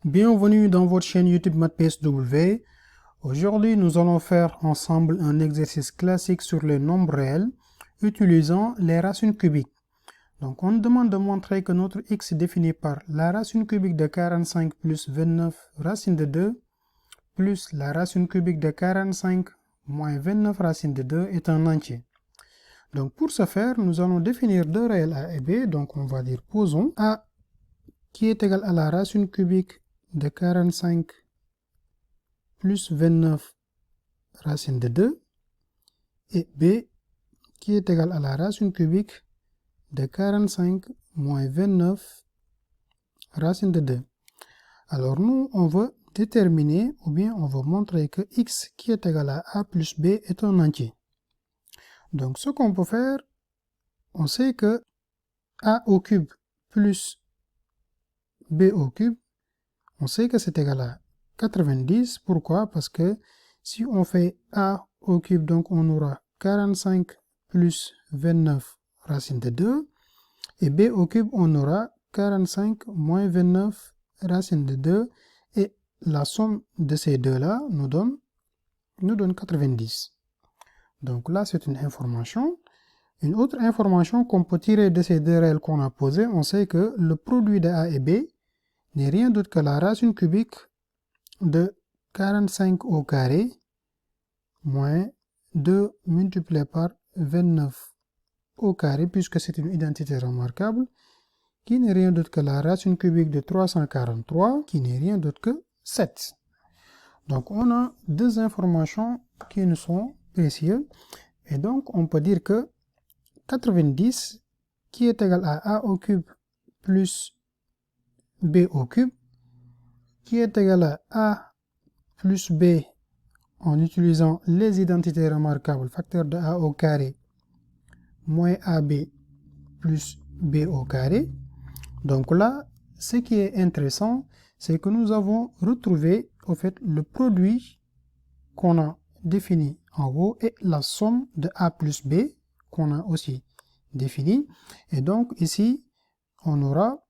Bienvenue dans votre chaîne YouTube MathPSW. Aujourd'hui, nous allons faire ensemble un exercice classique sur les nombres réels utilisant les racines cubiques. Donc, on nous demande de montrer que notre x défini par la racine cubique de 45 plus 29 racine de 2 plus la racine cubique de 45 moins 29 racine de 2 est un entier. Donc, pour ce faire, nous allons définir deux réels a et b. Donc, on va dire posons a qui est égal à la racine cubique de 45 plus 29 racine de 2 et b qui est égal à la racine cubique de 45 moins 29 racine de 2. Alors nous, on veut déterminer ou bien on veut montrer que x qui est égal à a plus b est un entier. Donc ce qu'on peut faire, on sait que a au cube plus b au cube, on sait que c'est égal à 90. Pourquoi? Parce que si on fait a au cube, donc on aura 45 plus 29 racine de 2. Et b au cube, on aura 45 moins 29 racine de 2. Et la somme de ces deux-là nous donne 90. Donc là, c'est une information. Une autre information qu'on peut tirer de ces deux réels qu'on a posés, on sait que le produit de a et b n'est rien d'autre que la racine cubique de 45 au carré moins 2 multiplié par 29 au carré, puisque c'est une identité remarquable, qui n'est rien d'autre que la racine cubique de 343, qui n'est rien d'autre que 7. Donc on a deux informations qui nous sont précieuses, et donc on peut dire que 90, qui est égal à a au cube plus b au cube, qui est égal à a plus b en utilisant les identités remarquables, facteur de a au carré moins ab plus b au carré. Donc là, ce qui est intéressant, c'est que nous avons retrouvé au fait le produit qu'on a défini en haut et la somme de a plus b qu'on a aussi défini. Et donc ici, on aura,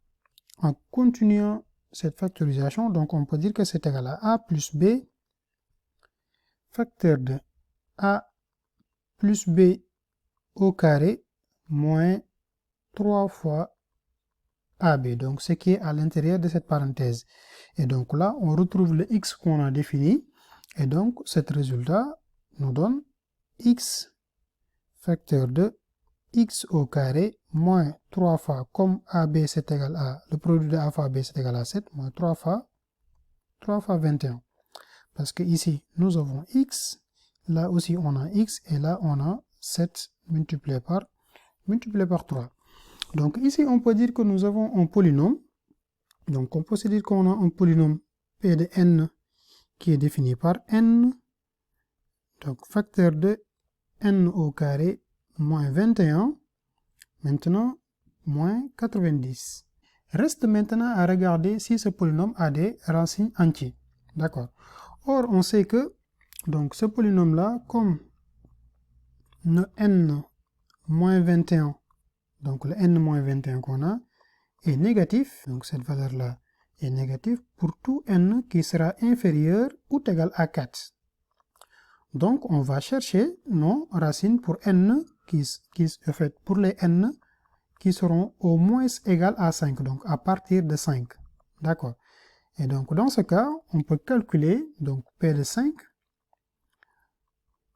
en continuant cette factorisation, donc on peut dire que c'est égal à a plus b facteur de a plus b au carré moins 3 fois ab, donc ce qui est à l'intérieur de cette parenthèse. Et donc là, on retrouve le x qu'on a défini, et donc cet résultat nous donne x facteur de x au carré moins 3 fois, comme ab c'est égal à, le produit de a fois b c'est égal à 7, moins 3 fois 21. Parce que ici, nous avons x, là aussi on a x, et là on a 7 multiplié par 3. Donc ici, on peut dire que nous avons un polynôme. Donc on peut se dire qu'on a un polynôme p de n qui est défini par n. Donc facteur de n au carré moins 21. Maintenant, moins 90. Reste maintenant à regarder si ce polynôme a des racines entières. D'accord. Or, on sait que donc ce polynôme-là, comme le n moins 21, donc le n moins 21 qu'on a, est négatif, donc cette valeur-là est négative pour tout n qui sera inférieur ou égal à 4. Donc, on va chercher nos racines pour n, pour les n qui seront au moins égales à 5, donc à partir de 5. D'accord. Et donc, dans ce cas, on peut calculer donc p de 5,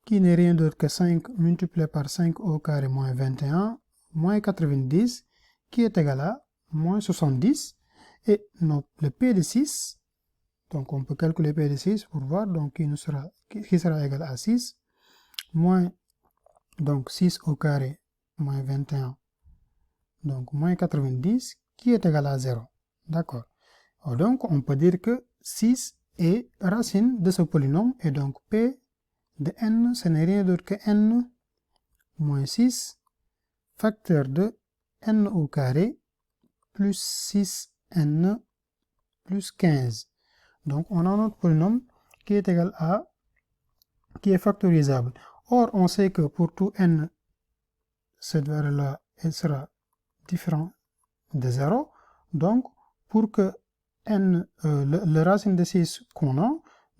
qui n'est rien d'autre que 5 multiplié par 5 au carré moins 21, moins 90, qui est égal à moins 70. Et donc, le p de 6, donc on peut calculer p de 6 pour voir, donc qui sera égal à 6, moins donc 6 au carré moins 21, donc moins 90, qui est égal à 0. D'accord. Donc, on peut dire que 6 est racine de ce polynôme, et donc p de n, ce n'est rien d'autre que n moins 6, facteur de n au carré, plus 6n plus 15. Donc, on a notre polynôme qui est égal à, qui est factorisable. Or, on sait que pour tout n, cette valeur-là, elle sera différente de 0. Donc, pour que n, le racine de 6 qu'on a.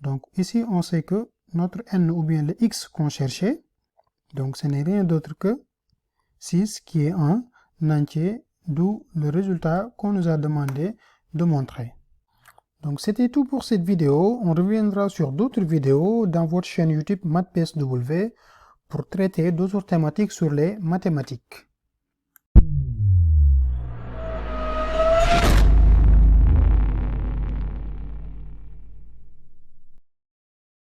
Donc ici, on sait que notre n ou bien le x qu'on cherchait, donc ce n'est rien d'autre que 6 qui est un entier, d'où le résultat qu'on nous a demandé de montrer. Donc c'était tout pour cette vidéo. On reviendra sur d'autres vidéos dans votre chaîne YouTube MathPSW pour traiter d'autres thématiques sur les mathématiques.